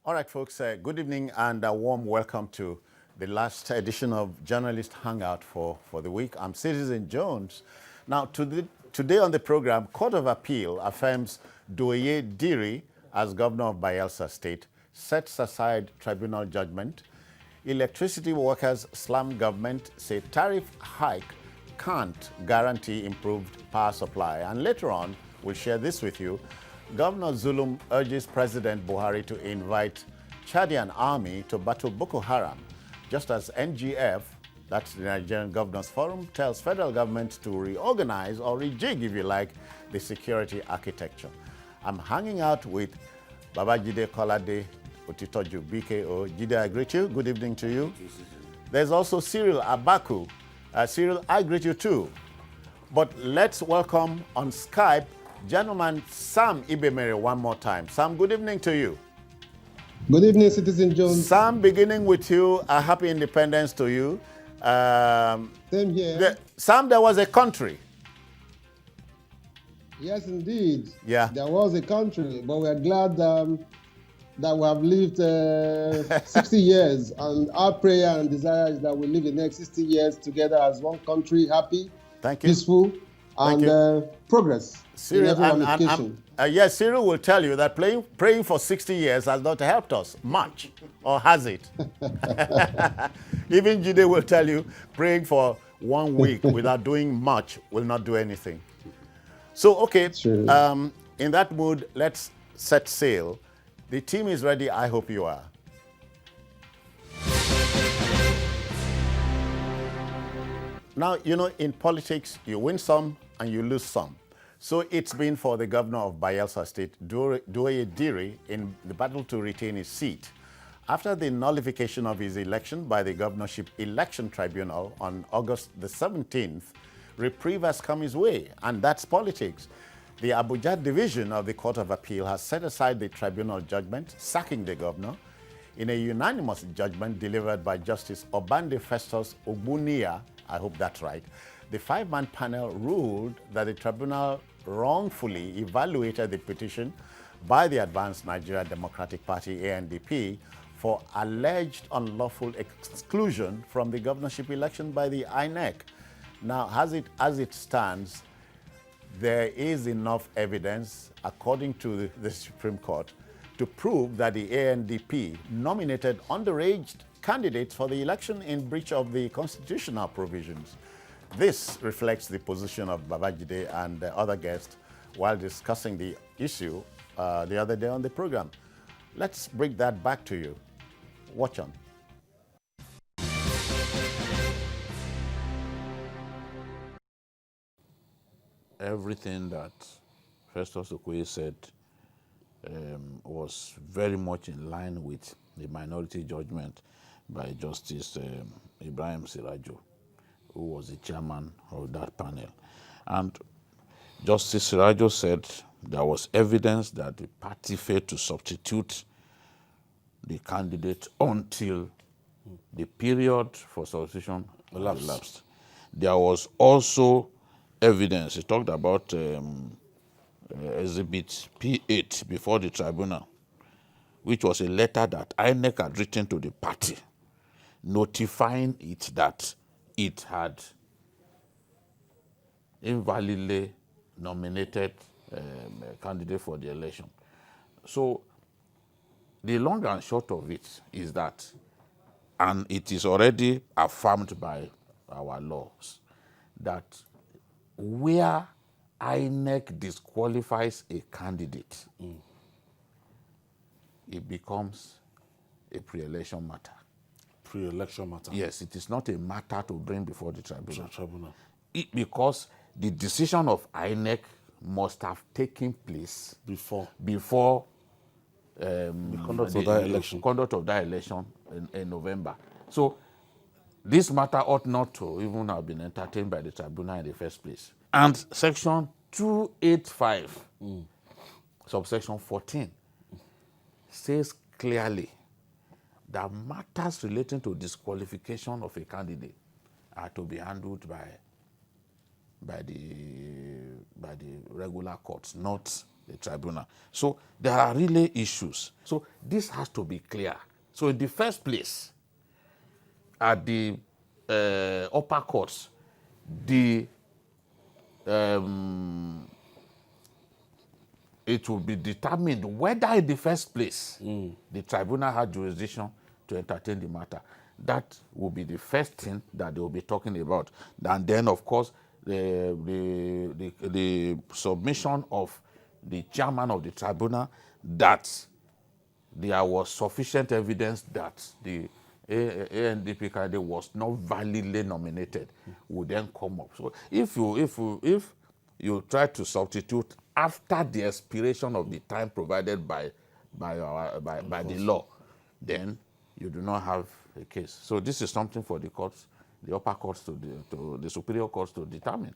All right, folks, good evening and a warm welcome to the last edition of Journalist Hangout for the week. I'm Citizen Jones. Now, today on the program, Court of Appeal affirms Duoye Diri as Governor of Bayelsa State, sets aside tribunal judgment. Electricity workers slam government, say tariff hike can't guarantee improved power supply. And later on, we'll share this with you. Governor Zulum urges President Buhari to invite Chadian Army to battle Boko Haram, just as NGF, that's the Nigerian Governors Forum, tells federal government to reorganize or rejig, if you like, the security architecture. I'm hanging out with Babajide Kolade-Otitoju, BKO. Jide, I greet you. Good evening to you. There's also Cyril, Abaku. Cyril, I greet you too. But let's welcome on Skype Gentleman Sam Ibemere one more time. Sam, good evening to you. Good evening, Citizen Jones. Sam, beginning with you, a happy independence to you. Same here. Sam, there was a country. Yes, indeed. Yeah. There was a country, but we are glad that we have lived 60 years. And our prayer and desire is that we live the next 60 years together as one country, happy, Thank you. peaceful, and progress. Cyril, yes, Cyril will tell you that praying for 60 years has not helped us much, or has it? Even Jide will tell you praying for 1 week without doing much will not do anything. So, okay, in that mood, let's set sail. The team is ready. I hope you are. Now, you know, in politics, you win some and you lose some. So it's been for the governor of Bayelsa State, Duoye Diri, in the battle to retain his seat. After the nullification of his election by the Governorship Election Tribunal on August the 17th, reprieve has come his way, and that's politics. The Abuja division of the Court of Appeal has set aside the tribunal judgment, sacking the governor. In a unanimous judgment delivered by Justice Obande Festus Ogbuniya, I hope that's right, the five-man panel ruled that the tribunal wrongfully evaluated the petition by the Advanced Nigeria Democratic Party, ANDP, for alleged unlawful exclusion from the governorship election by the INEC. Now, as it stands, there is enough evidence, according to the Supreme Court, to prove that the ANDP nominated underage candidates for the election in breach of the constitutional provisions. This reflects the position of Babajide and other guests while discussing the issue the other day on the program. Let's bring that back to you. Watch on. Everything that Festus Okoye said was very much in line with the minority judgment by Justice Ibrahim Sirajo, who was the chairman of that panel. And Justice Sirajo said there was evidence that the party failed to substitute the candidate until the period for substitution elapsed. There was also evidence, he talked about Exhibit P8 before the tribunal, which was a letter that INEC had written to the party, notifying it that it had invalidly nominated a candidate for the election. So the long and short of it is that, and it is already affirmed by our laws, that where INEC disqualifies a candidate, it becomes a pre-election matter. Pre-election matter? Yes, it is not a matter to bring before the tribunal. Because the decision of INEC must have taken place before the conduct of that election in November. So this matter ought not to even have been entertained by the tribunal in the first place. And section 285, subsection 14, says clearly that matters relating to disqualification of a candidate are to be handled by the regular courts, not the tribunal. So there are really issues. So this has to be clear. So in the first place, at the upper courts, the it will be determined whether in the first place the tribunal had jurisdiction to entertain the matter. That will be the first thing that they will be talking about. And then, of course, the submission of the chairman of the tribunal that there was sufficient evidence that the ANDP candidate was not validly nominated would then come up. So if you try to substitute after the expiration of the time provided by the law, then you do not have a case. So this is something for the courts, the upper courts to the superior courts to determine.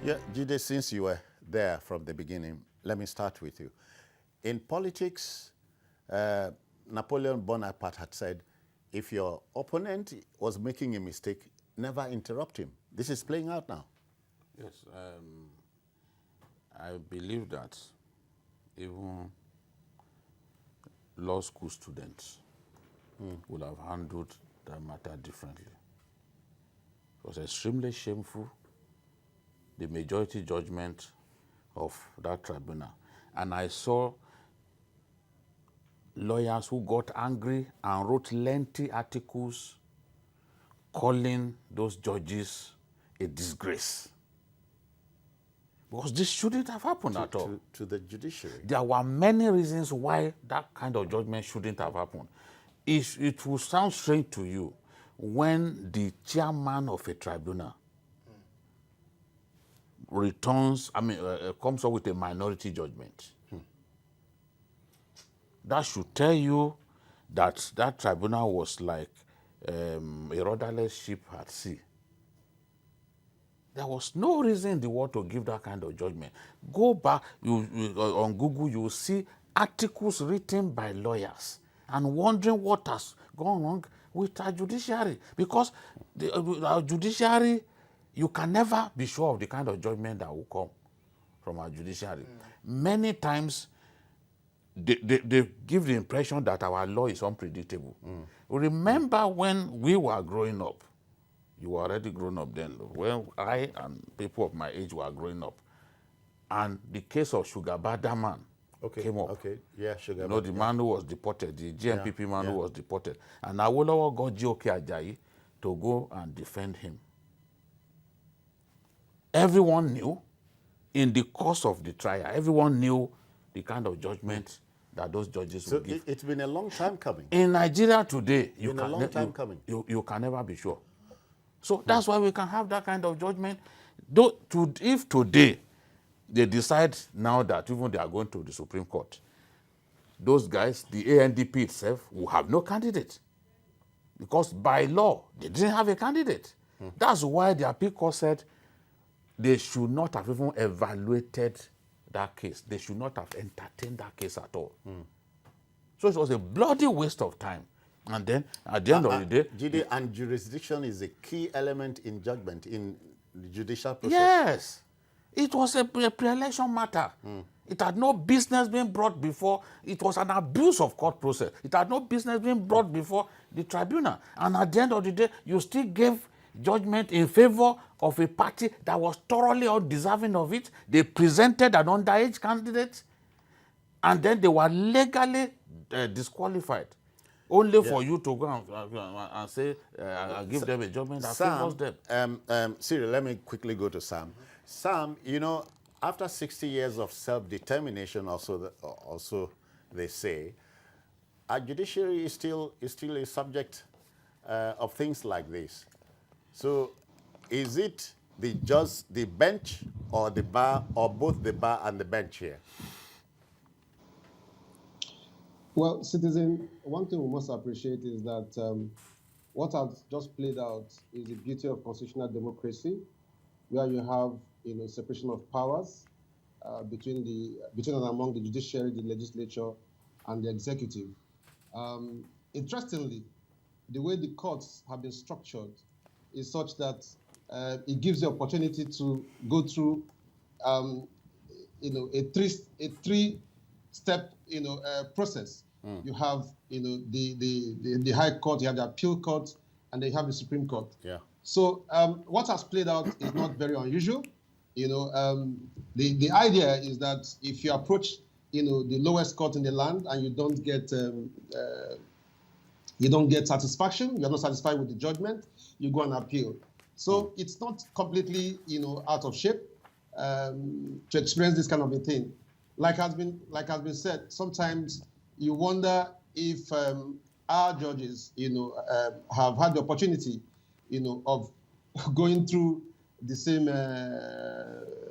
Yeah, Jide, since you were there from the beginning, let me start with you. In politics, Napoleon Bonaparte had said, if your opponent was making a mistake, never interrupt him. This is playing out now. Yes, I believe that even law school students would have handled that matter differently. It was extremely shameful, the majority judgment of that tribunal. And I saw lawyers who got angry and wrote lengthy articles calling those judges a disgrace. Because this shouldn't have happened at all. To the judiciary. There were many reasons why that kind of judgment shouldn't have happened. It will sound strange to you when the chairman of a tribunal comes up with a minority judgment. That should tell you that that tribunal was like a rudderless ship at sea. There was no reason in the world to give that kind of judgment. Go back on Google, you will see articles written by lawyers and wondering what has gone wrong with our judiciary. Because our judiciary, you can never be sure of the kind of judgment that will come from our judiciary. Many times, they give the impression that our law is unpredictable. Remember when we were growing up, you were already grown up then, when I and people of my age were growing up, and the case of Sugar Bada man came up. Okay, yeah, Sugar You know, the man who was deported, the GMPP man who was deported. And Awolowo got G.O.K. Ajayi to go and defend him. Everyone knew, in the course of the trial, everyone knew the kind of judgment that those judges would give. It's been a long time coming. In Nigeria today, you can never be sure. So that's why we can have that kind of judgment. If today they decide now that even they are going to the Supreme Court, those guys, the ANDP itself, will have no candidate. Because by law, they didn't have a candidate. That's why the appeal court said they should not have even evaluated that case. They should not have entertained that case at all. So it was a bloody waste of time. And then, at the end of the day... Jide, and jurisdiction is a key element in judgment, in the judicial process. Yes. It was a pre-election matter. It had no business being brought before. It was an abuse of court process. It had no business being brought before the tribunal. And at the end of the day, you still gave judgment in favor of a party that was thoroughly undeserving of it. They presented an underage candidate, and then they were legally disqualified. Only for you to go and say, give them a judgment that favors them. Cyril, let me quickly go to Sam. Sam, you know, after 60 years of self-determination, also they say, our judiciary is still a subject of things like this. So, is it the bench or the bar, or both the bar and the bench here? Well, citizen, one thing we must appreciate is that what has just played out is the beauty of constitutional democracy, where you have, separation of powers between and among the judiciary, the legislature, and the executive. Interestingly, the way the courts have been structured is such that it gives the opportunity to go through a three-step, process. You have, the High Court, you have the Appeal Court, and then you have the Supreme Court. Yeah. So what has played out is not very unusual. The idea is that if you approach, the lowest court in the land and you don't get satisfaction, you're not satisfied with the judgment, you go and appeal. So it's not completely, out of shape to experience this kind of a thing. Like has been said, sometimes you wonder if our judges, have had the opportunity, of going through the same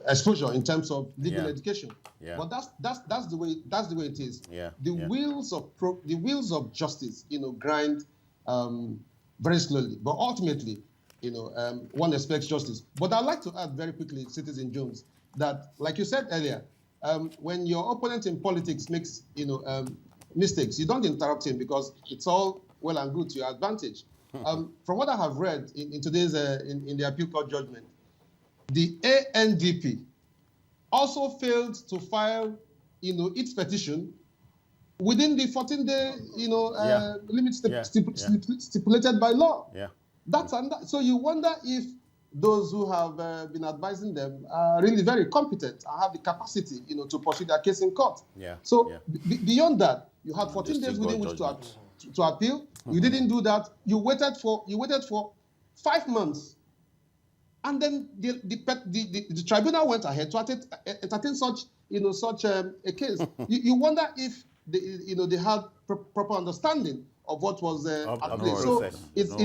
exposure in terms of legal education. Yeah. But that's the way it is. Yeah. The wheels of justice, grind very slowly, but ultimately, one expects justice. But I'd like to add very quickly, Citizen Jones, that, like you said earlier, when your opponent in politics makes, mistakes, you don't interrupt him because it's all well and good to your advantage. From what I have read in today's in the appeal court judgment, the ANDP also failed to file, its petition within the 14-day, limit stipulated by law. Yeah. So you wonder if those who have been advising them are really very competent and have the capacity, to pursue their case in court. Yeah. So beyond that, you had 14 days within which to appeal. You didn't do that. You waited for 5 months, and then the tribunal went ahead to entertain such a case. you wonder if they had proper understanding of what was at play. So it's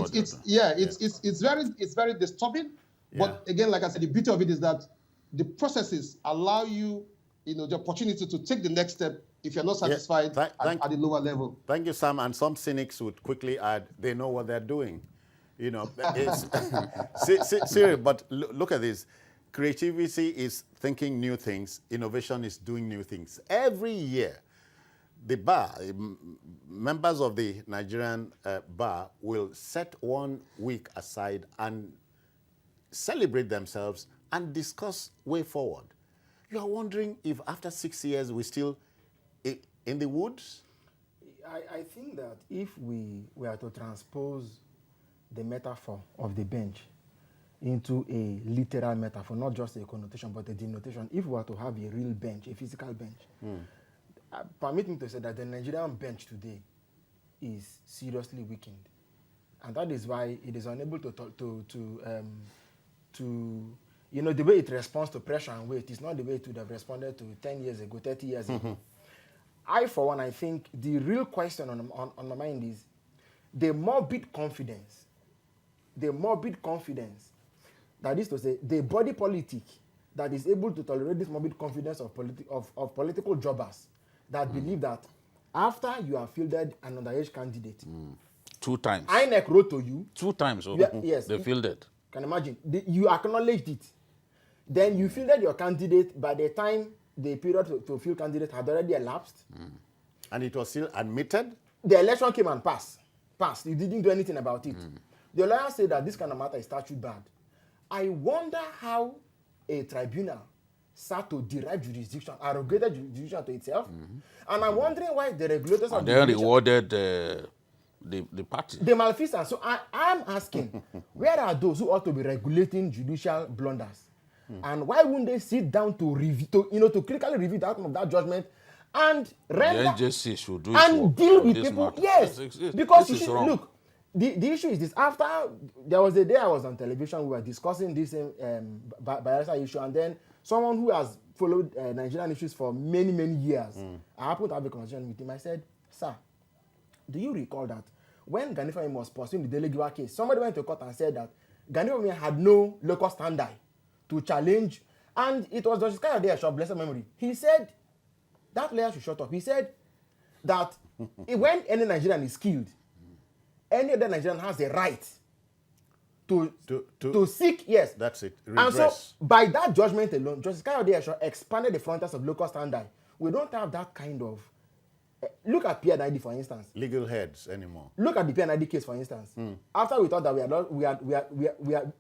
very disturbing. Yeah. But again, like I said, the beauty of it is that the processes allow you, the opportunity to take the next step if you're not satisfied at the lower level. Thank you, Sam. And some cynics would quickly add, they know what they're doing. Cyril, but look at this. Creativity is thinking new things. Innovation is doing new things. Every year, the bar, members of the Nigerian bar will set 1 week aside and celebrate themselves and discuss way forward. You are wondering if after 6 years we're still in the woods? I think that if we were to transpose the metaphor of the bench into a literal metaphor, not just a connotation, but a denotation, if we were to have a real bench, a physical bench, permit me to say that the Nigerian bench today is seriously weakened. And that is why it is unable the way it responds to pressure and weight is not the way it would have responded to 10 years ago, 30 years ago. For one, I think the real question on my mind is the morbid confidence, that is to say, the body politic that is able to tolerate this morbid confidence of political jobbers that believe that after you have fielded an underage candidate, 2 times. INEC wrote to you. 2 times. Yes. They fielded. Can imagine. You acknowledged it. Then you fielded your candidate by the time the period to field candidate had already elapsed. And it was still admitted? The election came and passed. You didn't do anything about it. The lawyer said that this kind of matter is statute bad. I wonder how a tribunal start to derive jurisdiction, arrogated jurisdiction to itself. And I'm wondering why the regulators and they rewarded the party. The malfeasance. So I'm asking, where are those who ought to be regulating judicial blunders? And why wouldn't they sit down to review, to critically review the outcome of that judgment and render the NJC should do and deal with people? Matter. Yes, because you see, look, the issue is this. After there was a day I was on television, we were discussing this Bayelsa issue, and then someone who has followed Nigerian issues for many years, I happened to have a conversation with him. I said, "Sir, do you recall that when Gani Fahim was pursuing the Delegiwa case, somebody went to court and said that Gani Fahim had no locus standi to challenge, and it was Justice Kolade-Otitoju of blessed memory. He said that lawyer should shut up. He said that when any Nigerian is killed, any other Nigerian has the right to seek, yes. That's it. Redress. And so by that judgment alone, Justice Kolade-Otitoju expanded the frontiers of locus standi. We don't have that kind of look at PNID, for instance. Legal heads anymore. Look at the PNID case, for instance. After we thought that we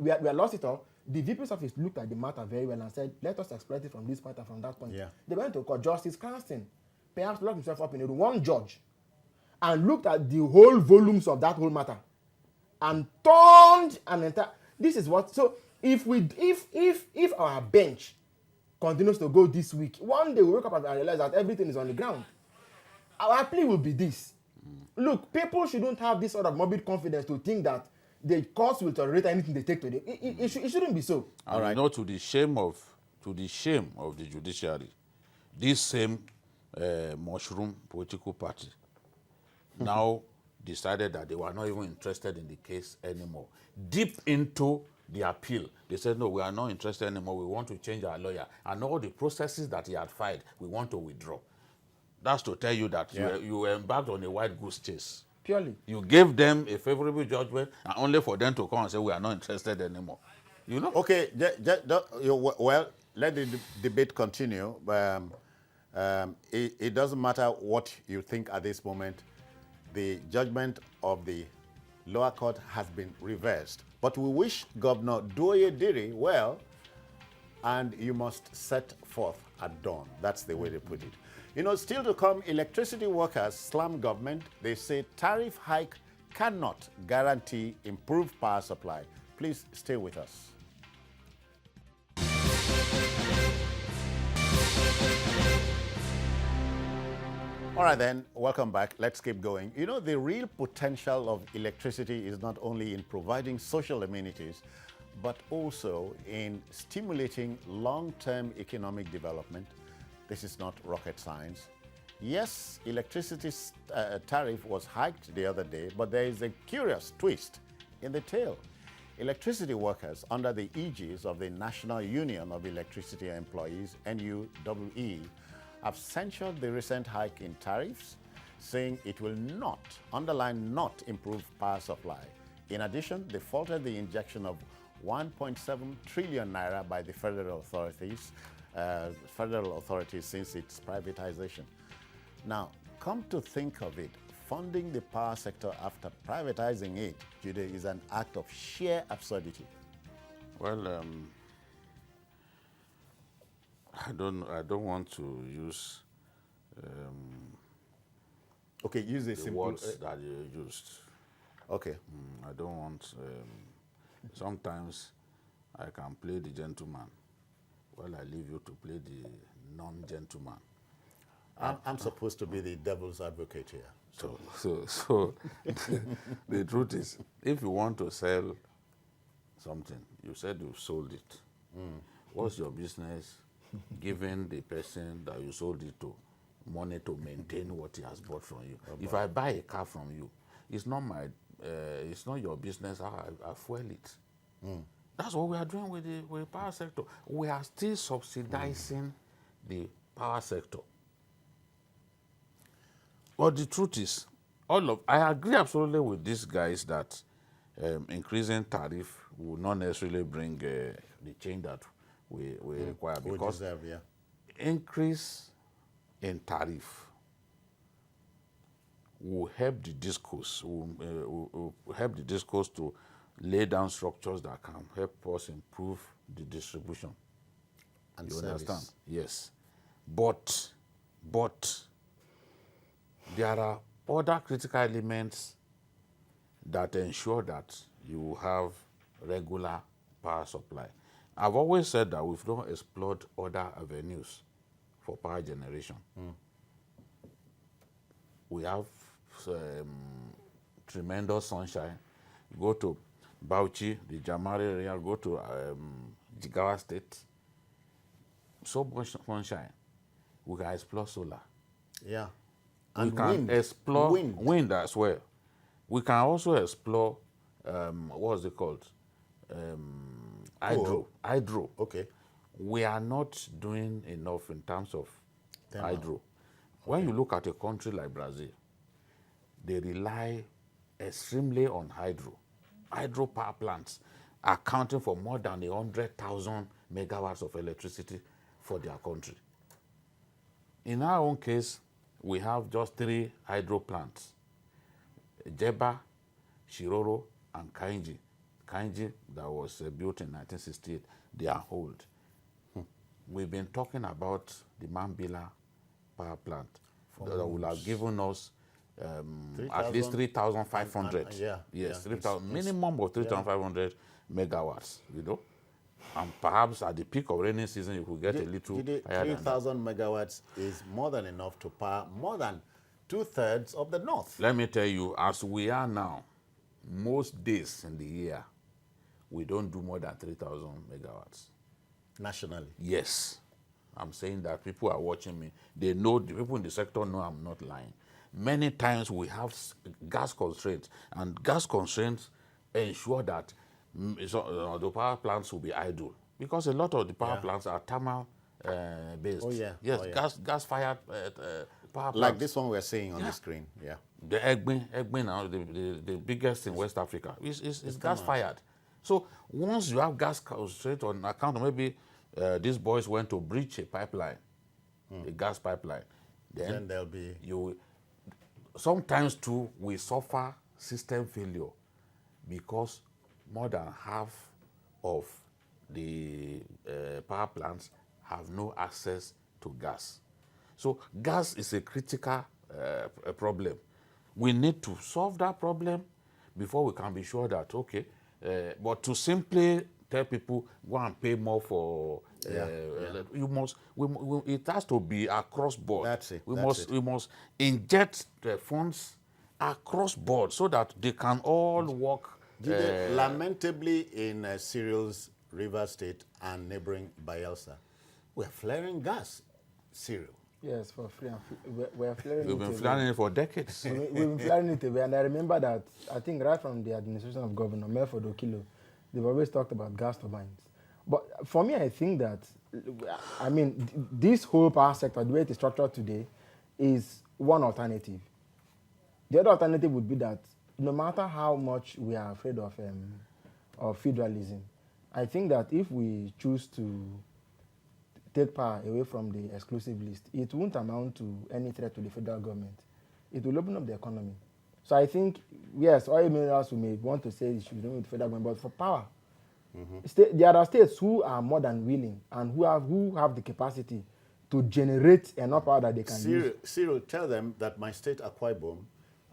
had lost it all, The VP's office looked at the matter very well and said, let us exploit it from this point and from that point. Yeah. They went to court. Justice Cranston perhaps locked himself up in a room, one judge, and looked at the whole volumes of that whole matter and turned an entire. This is what. So if our bench continues to go this week, one day we wake up and realize that everything is on the ground. Our plea will be this. Look, people shouldn't have this sort of morbid confidence to think that the courts will tolerate anything they take today. It shouldn't be so. All right. You know, to the shame of the judiciary, this same mushroom political party now decided that they were not even interested in the case anymore. Deep into the appeal, they said, no, we are not interested anymore. We want to change our lawyer. And all the processes that he had filed, we want to withdraw. That's to tell you that you were embarked on a wild goose chase. Purely. You gave them a favorable judgment, and only for them to come and say, we are not interested anymore. You know? Okay, well, let the debate continue. It doesn't matter what you think at this moment. The judgment of the lower court has been reversed. But we wish Governor Duoye Diri well, and you must set forth at dawn. That's the way they put it. You know, still to come, electricity workers slam government. They say tariff hike cannot guarantee improved power supply. Please stay with us. All right, then, welcome back. Let's keep going. You know, the real potential of electricity is not only in providing social amenities, but also in stimulating long-term economic development. This is not rocket science. Yes, electricity tariff was hiked the other day, but there is a curious twist in the tale. Electricity workers under the aegis of the National Union of Electricity Employees, NUEE, have censured the recent hike in tariffs, saying it will not, underline not, improve power supply. In addition, they faulted the injection of 1.7 trillion naira by the federal authorities since its privatization. Now, come to think of it, funding the power sector after privatizing it today is an act of sheer absurdity. Well, I don't want to use okay, use a the simple words that you used. Okay. I don't want. Sometimes I can play the gentleman, while I leave you to play the non-gentleman. I'm supposed to be the devil's advocate here. So the truth is, if you want to sell something, you said you've sold it. What's your business giving the person that you sold it to money to maintain what he has bought from you? If I buy a car from you, it's not your business how I fuel it. That's what we are doing with the power sector. We are still subsidizing the power sector. But the truth is, I agree absolutely with these guys that increasing tariff will not necessarily bring the change that we require, because increase in tariff will help the discourse, will help the discourse to lay down structures that can help us improve the distribution. And you service. understand? Yes. But there are other critical elements that ensure that you have regular power supply. I've always said that we've not explored other avenues for power generation. We have tremendous sunshine. Go to Bauchi, the Jamari area, go to Jigawa State. So much sunshine. We can explore solar. Yeah. And we can explore wind as well. We can also explore, what's it called? Hydro. Okay. We are not doing enough in terms of hydro. When you look at a country like Brazil, they rely extremely on hydro. Hydro power plants are accounting for more than 100,000 megawatts of electricity for their country. In our own case, we have just 3 hydro plants: Jeba, Shiroro, and Kainji. Kainji that was built in 1968, they are old. We've been talking about the Mambila power plant that will have given us at least 3,500. Yeah. Yes, Yeah. 3,000, minimum of 3,500 megawatts, you know. And perhaps at the peak of rainy season, you could get a little higher than that. 3,000 megawatts is more than enough to power more than 2/3 of the north. Let me tell you, as we are now, most days in the year, we don't do more than 3,000 megawatts. Nationally. Yes. I'm saying that people are watching me. They know, the people in the sector know I'm not lying. Many times we have gas constraints, and gas constraints ensure that the power plants will be idle, because a lot of the power plants are thermal based. Oh, yeah. Yes, Oh, yeah. gas-fired power plants. Like this one we're seeing on the screen. Yeah. The Egbe now, the biggest in West Africa, is gas-fired. So once you have gas constraint on account of maybe these boys went to breach a pipeline, a gas pipeline, then there'll be... Sometimes too, we suffer system failure because more than half of the power plants have no access to gas. So gas is a critical problem. We need to solve that problem before we can be sure that, okay, but to simply tell people, go and pay more for, you must, it has to be across board. That's it. We must inject the funds across board so that they can all work. Lamentably, in Cyril's River State and neighboring Bayelsa, we're flaring gas, Cyril. Yes, for free. We're flaring We've been flaring it for decades. We've been flaring it away. And I remember that, I think right from the administration of Governor Melford Okilo, they've always talked about gas turbines. But for me, I think that, I mean, this whole power sector, the way it is structured today, is one alternative. The other alternative would be that no matter how much we are afraid of federalism, I think that if we choose to take power away from the exclusive list, it won't amount to any threat to the federal government. It will open up the economy. So I think, yes, oil minerals we may want to say it should be with the federal government, but for power, there are states who are more than willing and who have the capacity to generate enough power that they can use. Cyril, tell them that my state, Akwa Ibom,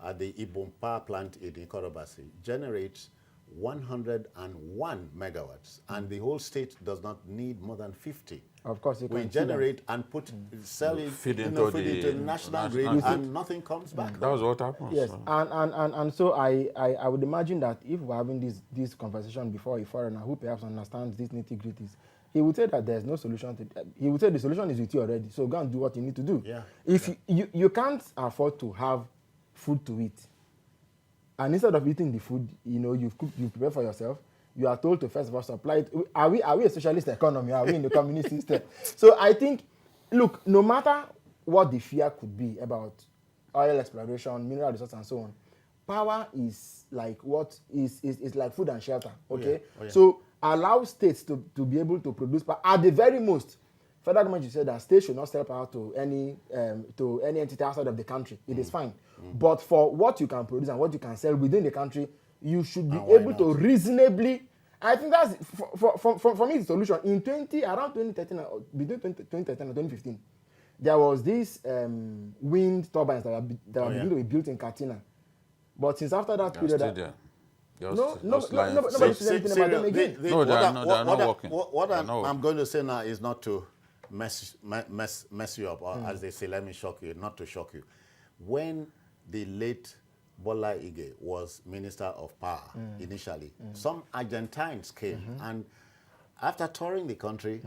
at the Ibom power plant in Ikorobasi, generates 101 megawatts, and the whole state does not need more than 50. Of course, we generate and sell it, feed into the national grid, and nothing comes back. That was what happened. Yes, and so I would imagine that if we're having this conversation before a foreigner who perhaps understands these nitty-gritties, he would say that there's no solution to it. He would say the solution is with you already, so go and do what you need to do. Yeah. If you can't afford to have food to eat, and instead of eating the food, you've prepared for yourself, you are told to first of all supply it. Are we a socialist economy? Are we in the communist system? So I think, look, no matter what the fear could be about oil exploration, mineral resources, and so on, power is like is like food and shelter. Okay, So allow states to be able to produce power. At the very most, federal government should say that states should not sell power to any entity outside of the country. It is fine, but for what you can produce and what you can sell within the country, you should be able to reasonably. I think that's for me the solution. Around 2013, between 2013 and 2015, there was this wind turbines that were beginning to be built in Katina. But since after that period, nobody said anything about them again. No, they are not working. What I'm going to say now is not to mess you up, or as they say, let me shock you, not to shock you. When the late Bola Ige was Minister of Power initially, some Argentines came, and after touring the country,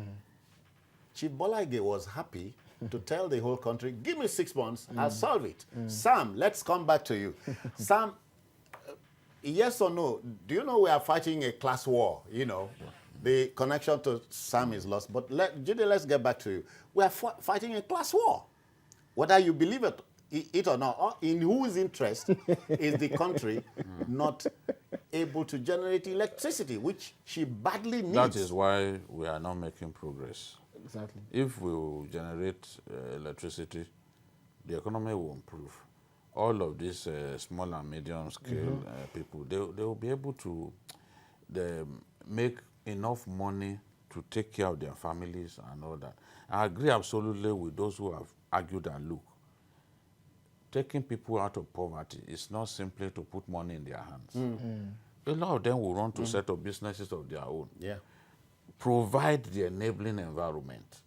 Chief Bola Ige was happy to tell the whole country, give me 6 months, I'll solve it. Sam, let's come back to you. Sam, yes or no, do you know we are fighting a class war? The connection to Sam is lost, but Judy, let's get back to you. We are fighting a class war. Whether you believe it or not, or in whose interest is the country not able to generate electricity, which she badly needs? That is why we are not making progress. Exactly. If we generate electricity, the economy will improve. All of these small and medium scale people, they will be able to they make enough money to take care of their families and all that. I agree absolutely with those who have argued and look, taking people out of poverty is not simply to put money in their hands. A lot of them will run to set up businesses of their own. Yeah. Provide the enabling environment.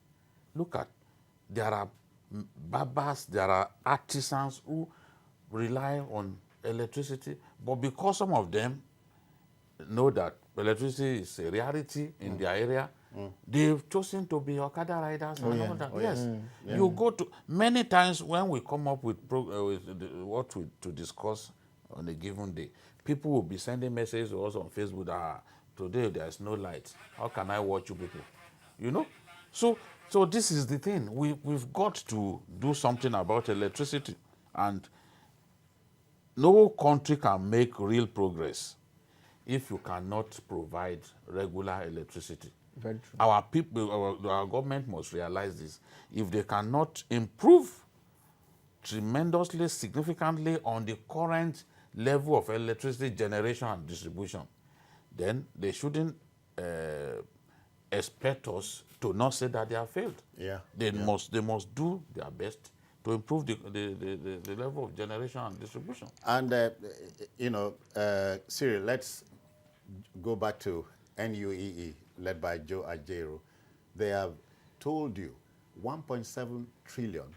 Look at, there are barbers, there are artisans who rely on electricity, but because some of them know that electricity is a reality in their area, they've chosen to be Okada riders and all that. Yes. You go to, many times when we come up with, what to discuss on a given day, people will be sending messages to us on Facebook that today there is no light. How can I watch you people? You know? So this is the thing. We've got to do something about electricity. And no country can make real progress if you cannot provide regular electricity. Very true. Our people, our government must realize this. If they cannot improve tremendously, significantly on the current level of electricity generation and distribution, then they shouldn't expect us to not say that they have failed. Yeah. They must do their best to improve the level of generation and distribution. And, Cyril, let's go back to NUEE, led by Joe Ajaero. They have told you 1.7 trillion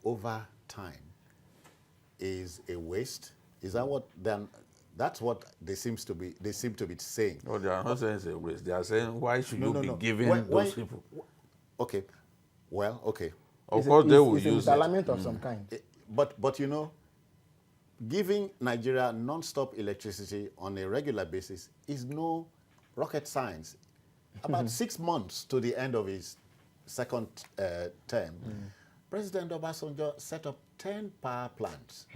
over time is a waste. Is that what then? That's what they seem to be saying. No, they are not saying it's a waste. They are saying, why should you be giving those people? Okay. Well, okay. Of course, they will use use an it. element of some kind. But giving Nigeria non-stop electricity on a regular basis is no rocket science. About 6 months to the end of his second term, President Obasanjo set up 10 power plants.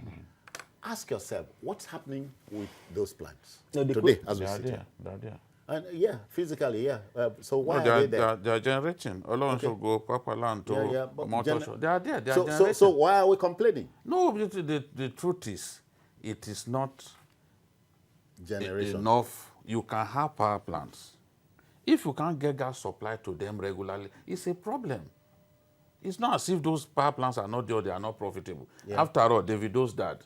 Ask yourself, what's happening with those plants today as we sit here? They're there. And physically, so why No, are they there? They are generating. Alonso go Papaland to Motosho. They are there. They are generating. So why are we complaining? No, the truth is, it is not Generation. enough. You can have power plants. If you can't get gas supply to them regularly, it's a problem. It's not as if those power plants are not there, they are not profitable. Yeah. After all, Davido's dad,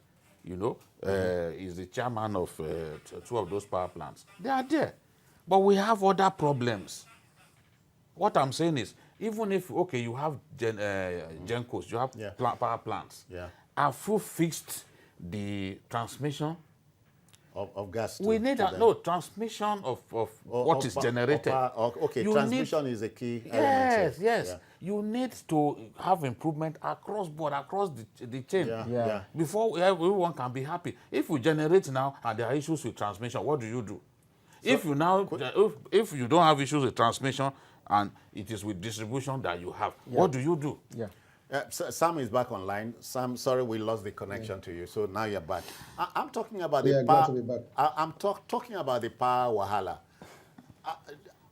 is the chairman of 2 of those power plants. They are there. But we have other problems. What I'm saying is, even if, you have Gencos, you have power plants, have you fixed the transmission? Of gas. We need transmission of what is generated. Transmission is a key element. Yes. Yeah. You need to have improvement across board, across the chain. Yeah. Before everyone can be happy. If we generate now and there are issues with transmission, what do you do? So if you don't have issues with transmission and it is with distribution that you have, what do you do? Yeah. Sam is back online. Sam, sorry we lost the connection to you, so now you're back. I'm talking about the glad power. to be back. I'm talking about the power wahala.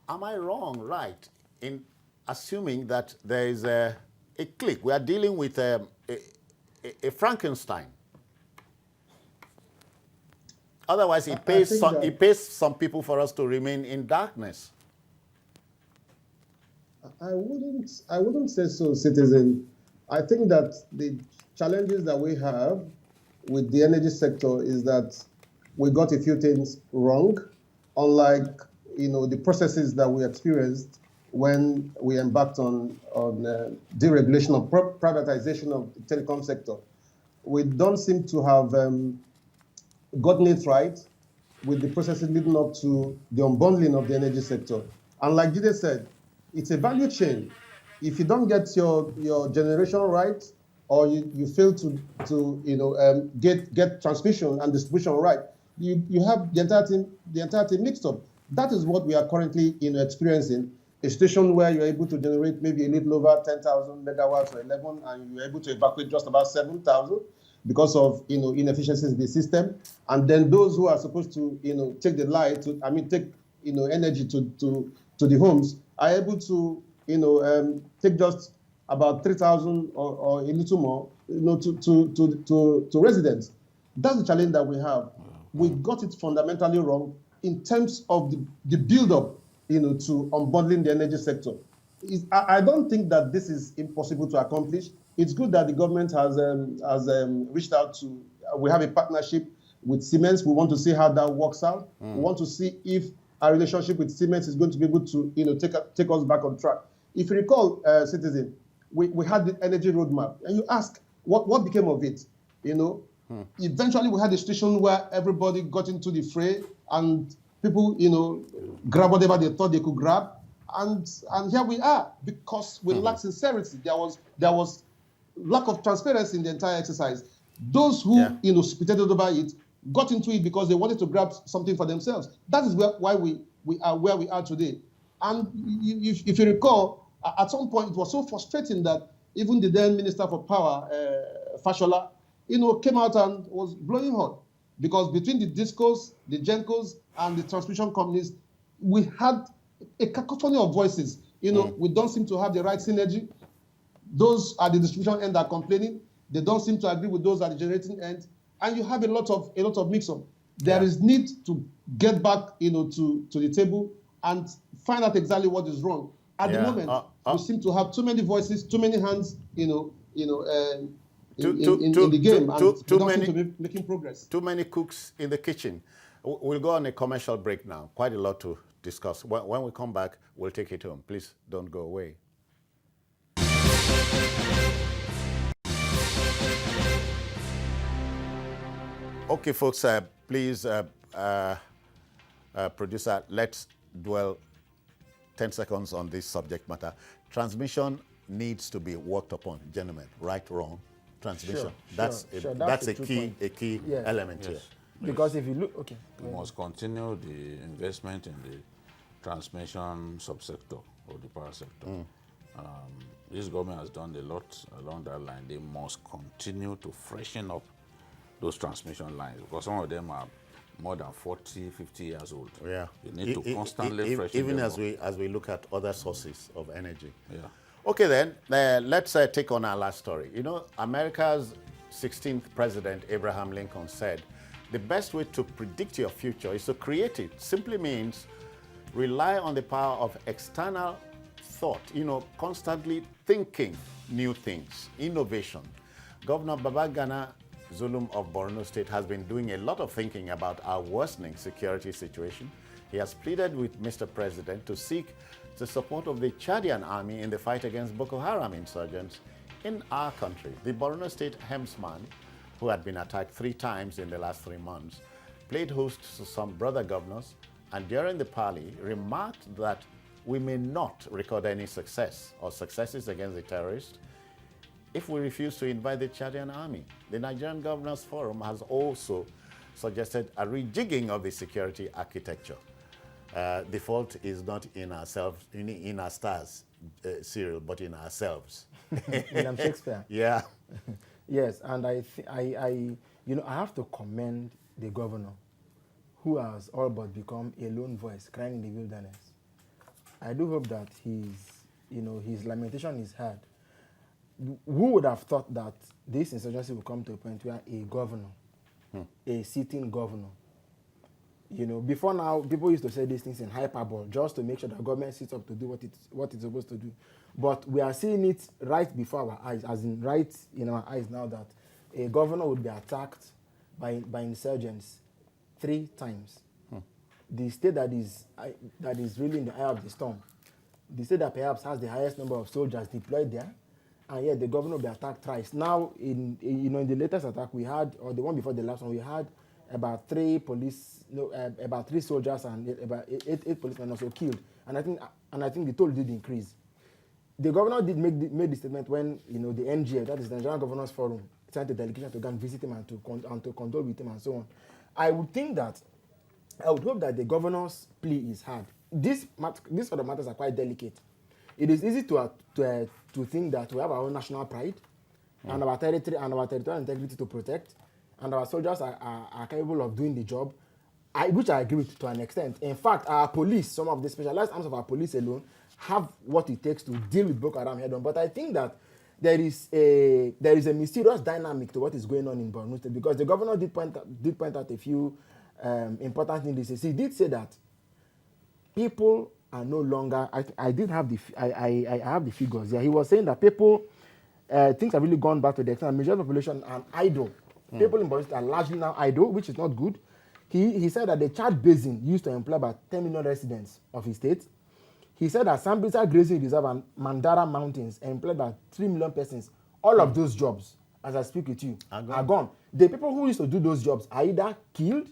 Am I wrong, right, in assuming that there is a clique? We are dealing with a Frankenstein. Otherwise, it pays some people for us to remain in darkness. I wouldn't say so, Citizen. I think that the challenges that we have with the energy sector is that we got a few things wrong, unlike the processes that we experienced when we embarked on deregulation of privatization of the telecom sector. We don't seem to have gotten it right with the processes leading up to the unbundling of the energy sector. And like Jide said, it's a value chain. If you don't get your generation right, or you fail to get transmission and distribution right, you have the entirety mixed up. That is what we are currently experiencing. A station where you're able to generate maybe a little over 10,000 megawatts or 11, and you're able to evacuate just about 7,000 because of inefficiencies in the system. And then those who are supposed to take the light, take energy to the homes, are able to take just about 3,000 or a little more to residents. That's the challenge that we have. We got it fundamentally wrong in terms of the build-up, to unbundling the energy sector. I don't think that this is impossible to accomplish. It's good that the government has reached out to, we have a partnership with Siemens. We want to see how that works out. We want to see if our relationship with Siemens is going to be able to, take us back on track. If you recall, Citizen, we had the energy roadmap, and you ask, what became of it? Eventually we had a situation where everybody got into the fray, and people, grab whatever they thought they could grab, and here we are, because we lacked sincerity. There was lack of transparency in the entire exercise. Those who speculated over it got into it because they wanted to grab something for themselves. That is why we are where we are today. And if you recall, at some point it was so frustrating that even the then Minister for Power, Fashola, came out and was blowing hot, because between the discos, the gencos, and the transmission companies, we had a cacophony of voices. We don't seem to have the right synergy. Those at the distribution end are complaining. They don't seem to agree with those at the generating end, and you have a lot of mix-up. There is need to get back, to the table and find out exactly what is wrong. At the moment, we seem to have too many voices, too many hands, in the game, and we don't seem to be making progress. Too many cooks in the kitchen. We'll go on a commercial break now. Quite a lot to discuss. When we come back, we'll take it home. Please don't go away. Okay, folks, please, producer, let's dwell 10 seconds on this subject matter. Transmission needs to be worked upon, gentlemen. Right, wrong? Transmission. That's a key element here. Because if you look, we must continue the investment in the transmission subsector of the power sector. This government has done a lot along that line. They must continue to freshen up those transmission lines, because some of them are more than 40, 50 years old. Yeah. You need to constantly freshen them up. Even as we look at other sources of energy. Yeah. Okay, then, let's take on our last story. America's 16th president, Abraham Lincoln, said, the best way to predict your future is to create it. Simply means rely on the power of external thought, constantly thinking new things, innovation. Governor Babajide Zulum of Borno State has been doing a lot of thinking about our worsening security situation. He has pleaded with Mr. President to seek the support of the Chadian Army in the fight against Boko Haram insurgents in our country. The Borno State helmsman, who had been attacked 3 times in the last 3 months, played host to some brother governors, and during the parley remarked that we may not record any success or successes against the terrorists if we refuse to invite the Chadian Army. The Nigerian Governors Forum has also suggested a rejigging of the security architecture. The fault is not in ourselves, in our stars, Cyril, but in ourselves. William Shakespeare. Yeah. Yes, and I have to commend the governor, who has all but become a lone voice crying in the wilderness. I do hope that his lamentation is heard. Who would have thought that this insurgency will come to a point where a governor, a sitting governor, before now, people used to say these things in hyperbole just to make sure the government sits up to do what it's supposed to do. But we are seeing it right before our eyes, as in right in our eyes now, that a governor would be attacked by insurgents 3 times. The state that is really in the eye of the storm, the state that perhaps has the highest number of soldiers deployed there, and yet the governor will be attacked thrice. Now, in the latest attack we had, or the one before the last one, we had about 3 soldiers and about 8 policemen also killed. And I think the toll did increase. The governor did made the statement when the NGF, that is the Nigerian Governors Forum, sent a delegation to go and visit him and to condole with him and so on. I would hope that the governor's plea is heard. These sort of matters are quite delicate. It is easy to think that we have our own national pride and our territory and our territorial integrity to protect, and our soldiers are capable of doing the job, which I agree with to an extent. In fact, our police, some of the specialized arms of our police alone, have what it takes to deal with Boko Haram head on. But I think that there is a mysterious dynamic to what is going on in Borno State, because the governor did point out a few important thing this is. He did say that people are no longer. I did have I have the figures. Yeah, he was saying that people things have really gone back to the extent that majority of the population are idle. People in Bayelsa are largely now idle, which is not good. He said that the Chad Basin used to employ about 10 million residents of his state. He said that Sambisa Grazing Reserve and Mandara Mountains employ about 3 million persons. All of those jobs, as I speak with you, are gone. The people who used to do those jobs are either killed,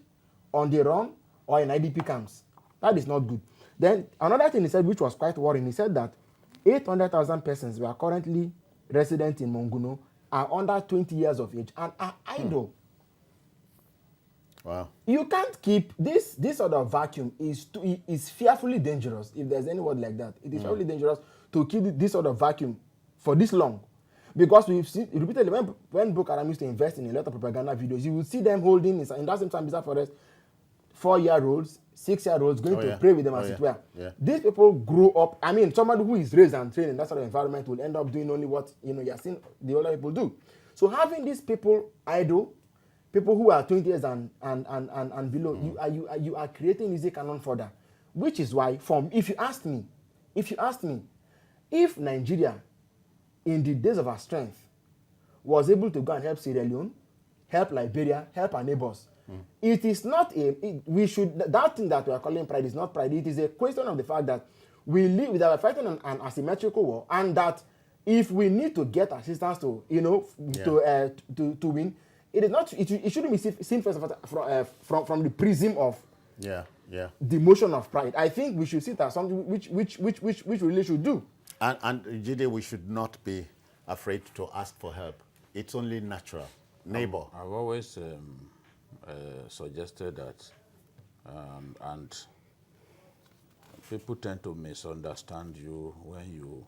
on the run, or in IDP camps. That is not good. Then another thing he said, which was quite worrying, he said that 800,000 persons were currently resident in Monguno, are under 20 years of age and are idle. Wow. You can't keep this sort of vacuum is fearfully dangerous, if there's any word like that. It is fearfully dangerous to keep this sort of vacuum for this long. Because we've seen repeatedly when Boko Haram used to invest in a lot of propaganda videos, you would see them holding in that same Sambisa forest 4-year-olds, 6-year-olds going to pray with them as it were. Yeah. These people grow up. I mean, somebody who is raised and trained in that sort of environment will end up doing only what you're seeing the older people do. So having these people idle, people who are 20 years and below, you are creating easy cannon fodder, which is why, if you asked me, if Nigeria, in the days of our strength, was able to go and help Sierra Leone, help Liberia, help our neighbors, it is not that thing that we are calling pride is not pride. It is a question of the fact that we are fighting an asymmetrical war, and that if we need to get assistance to win, it is not. It shouldn't be seen first from the prism of the motion of pride. I think we should see it as something which we really should do. And Jide, we should not be afraid to ask for help. It's only natural. Neighbor. I've always suggested that, and people tend to misunderstand you when you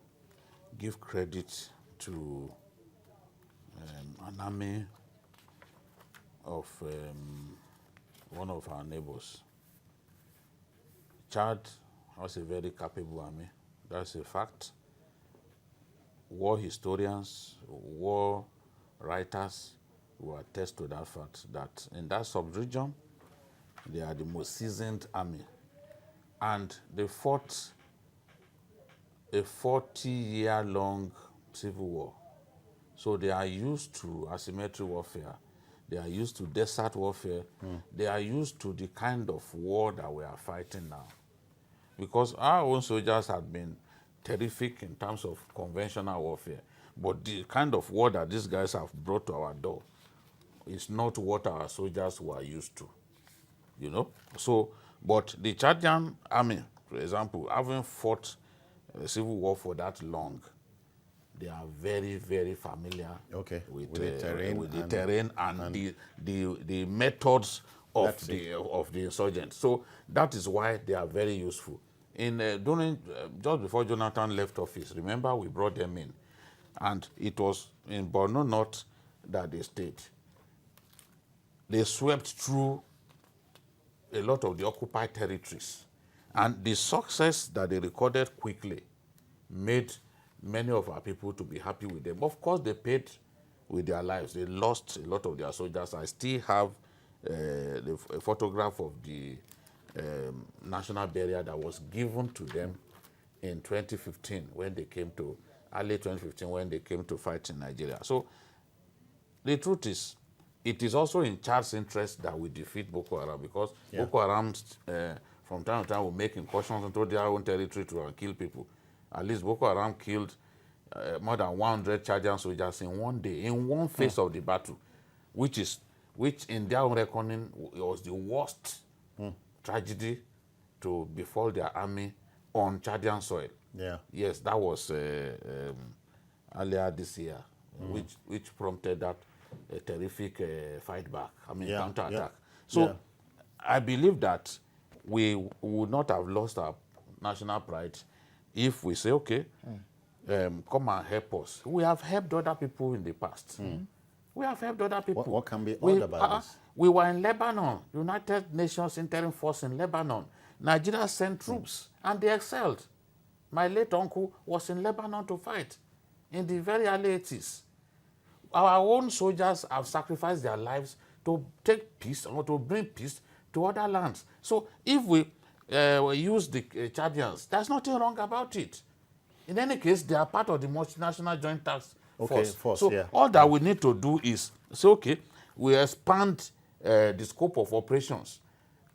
give credit to an army of one of our neighbors. Chad has a very capable army. That's a fact. War historians, war writers will attest to that fact, that in that sub-region, they are the most seasoned army. And they fought a 40-year-long civil war. So they are used to asymmetric warfare. They are used to desert warfare. They are used to the kind of war that we are fighting now. Because our own soldiers have been terrific in terms of conventional warfare. But the kind of war that these guys have brought to our door is not what our soldiers were used to. So, but the Chadian Army, for example, having fought a civil war for that long, they are very, very familiar with the terrain and the methods of the insurgents. So that is why they are very useful. Just before Jonathan left office, remember we brought them in, and it was in Borno North that they stayed. They swept through a lot of the occupied territories, and the success that they recorded quickly made many of our people to be happy with them. Of course, they paid with their lives. They lost a lot of their soldiers. I still have a photograph of the national burial that was given to them in 2015 when they came to, early 2015 when they came to fight in Nigeria. So the truth is, it is also in Chad's interest that we defeat Boko Haram, because Boko Haram from time to time will make incursions into their own territory to kill people. At least Boko Haram killed more than 100 Chadian soldiers in one day, in one phase of the battle, which in their own reckoning was the worst tragedy to befall their army on Chadian soil. Yes, that was earlier this year, which prompted that terrific fight back, counter-attack. So I believe that we would not have lost our national pride if we say, okay, come and help us. We have helped other people in the past. We have helped other people. What can be odd about this? We were in Lebanon, United Nations Interim Force in Lebanon. Nigeria sent troops, and they excelled. My late uncle was in Lebanon to fight in the very early 80s. Our own soldiers have sacrificed their lives to take peace, or to bring peace to other lands. So if we use the Chadians, there's nothing wrong about it. In any case, they are part of the multinational joint task force. So all that we need to do is say, okay, we expand the scope of operations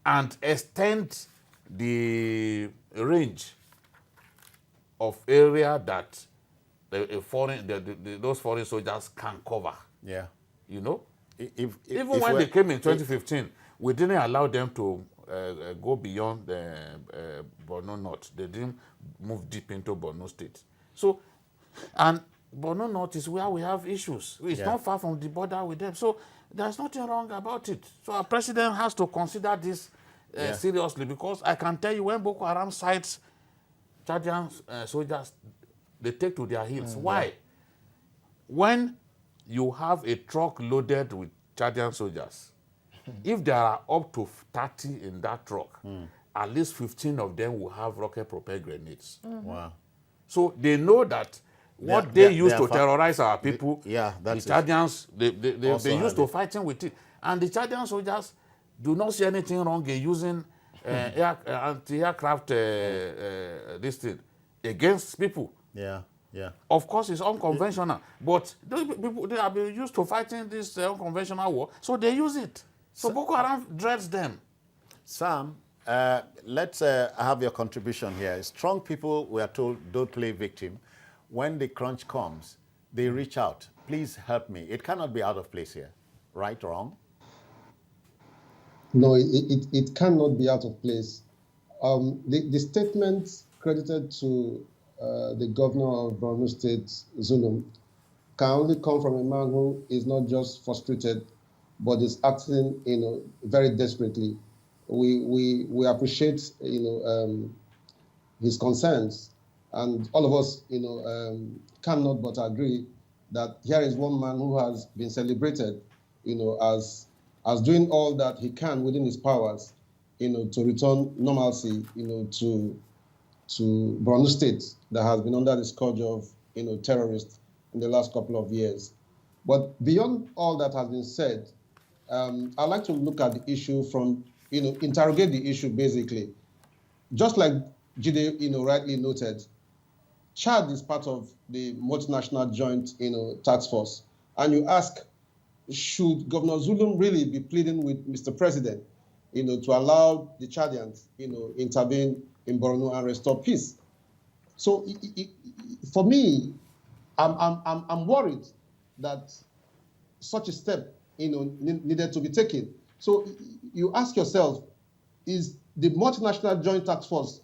and extend the range of area that those foreign soldiers can cover. Yeah. You know? Even when they came in 2015, we didn't allow them to go beyond Borno North. They didn't move deep into Borno State. So, and Borno North is where we have issues. It's not far from the border with them. So there's nothing wrong about it. So our president has to consider this seriously, because I can tell you when Boko Haram sites Chadian soldiers, they take to their heels. Why? When you have a truck loaded with Chadian soldiers, if there are up to 30 in that truck, at least 15 of them will have rocket-propelled grenades. Wow. So they know that what they used to terrorize our people, the Chadians, they used to fighting with it. And the Chadian soldiers do not see anything wrong in using anti-aircraft this thing against people. Yeah. Of course, it's unconventional, but those people, they have been used to fighting this unconventional war, so they use it. So Boko Haram dreads them. Sam, let's have your contribution here. Strong people, we are told, don't play victim. When the crunch comes, they reach out. Please help me. It cannot be out of place here. Right or wrong? No, it cannot be out of place. The statement credited to the governor of Borno State, Zulum, can only come from a man who is not just frustrated, but is acting, very desperately. We appreciate, his concerns, and all of us, cannot but agree that here is one man who has been celebrated, as doing all that he can within his powers, to return normalcy, to Borno State that has been under the scourge of, terrorists in the last couple of years. But beyond all that has been said, I'd like to look at the issue from, interrogate the issue basically. Just like Jide, rightly noted, Chad is part of the multinational joint, task force. And you ask, should Governor Zulum really be pleading with Mr. President, to allow the Chadians, intervene in Borno and restore peace? So for me, I'm worried that such a step, needed to be taken. So you ask yourself, is the multinational joint task force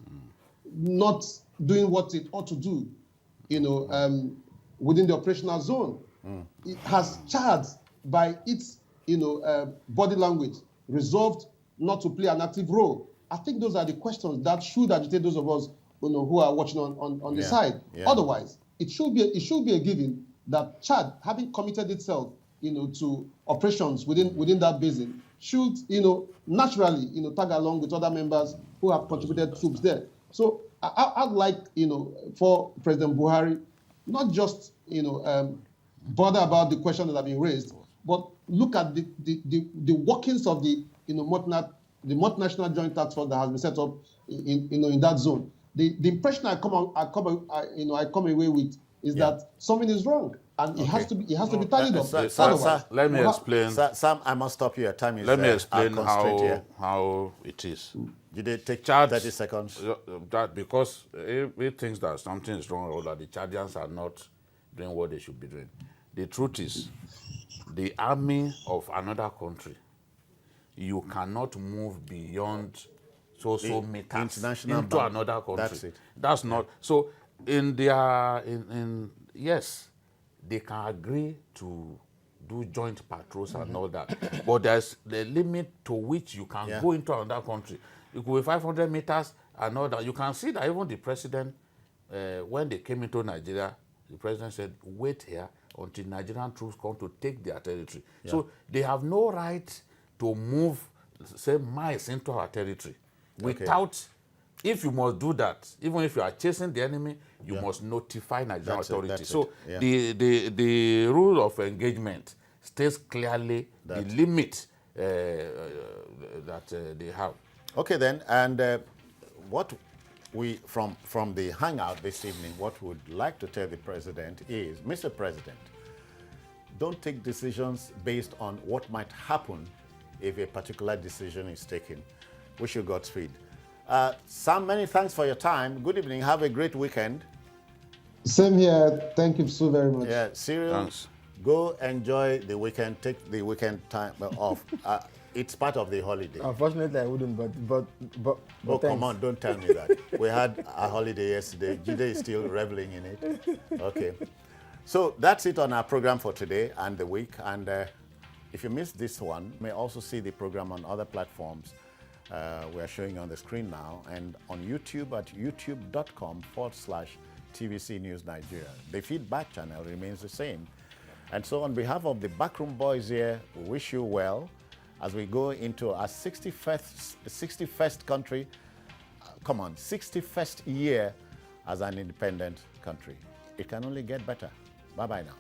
not doing what it ought to do, within the operational zone? It has Chad, by its, body language, resolved not to play an active role? I think those are the questions that should agitate those of us, who are watching on the side. Otherwise, it should be a given that Chad, having committed itself, to operations within that basin, should, naturally, tag along with other members who have contributed troops there. So I'd like, for President Buhari, not just, bother about the questions that have been raised, but look at the workings of the, the multinational joint task force that has been set up in that zone. The impression I come away with is that something is wrong, and it has to be tallied up. Let me explain. Sam, I must stop you. Your time is. Let me explain how it is. Did they take 30 seconds? That because he thinks that something is wrong or that the Chadians are not doing what they should be doing. The truth is, the army of another country, you cannot move beyond so meters into another country. That's it. That's not so. In their yes, they can agree to do joint patrols and all that, but there's the limit to which you can go into another country. It could be 500 meters and all that. You can see that even the president, when they came into Nigeria, the president said, "Wait here until Nigerian troops come to take their territory." So they have no right to move, say, miles into our territory without. If you must do that, even if you are chasing the enemy, you must notify Nigerian authorities. So the rule of engagement states clearly the limit they have. Okay then, and what we from the hangout this evening, what we would like to tell the president is, Mr. President, don't take decisions based on what might happen if a particular decision is taken. Wish you Godspeed. Sam, many thanks for your time. Good evening. Have a great weekend. Same here. Thank you so very much. Yeah, Cyril, Thanks. go enjoy the weekend. Take the weekend time off. It's part of the holiday. Unfortunately, I wouldn't, but Oh, thanks. come on, don't tell me that. We had a holiday yesterday. Jide is still reveling in it. Okay. So that's it on our program for today and the week. And if you missed this one, you may also see the program on other platforms. We are showing on the screen now and on YouTube at youtube.com/TVC News Nigeria. The feedback channel remains the same. And so on behalf of the backroom boys here, we wish you well as we go into our 61st country, 61st year as an independent country. It can only get better. Bye-bye now.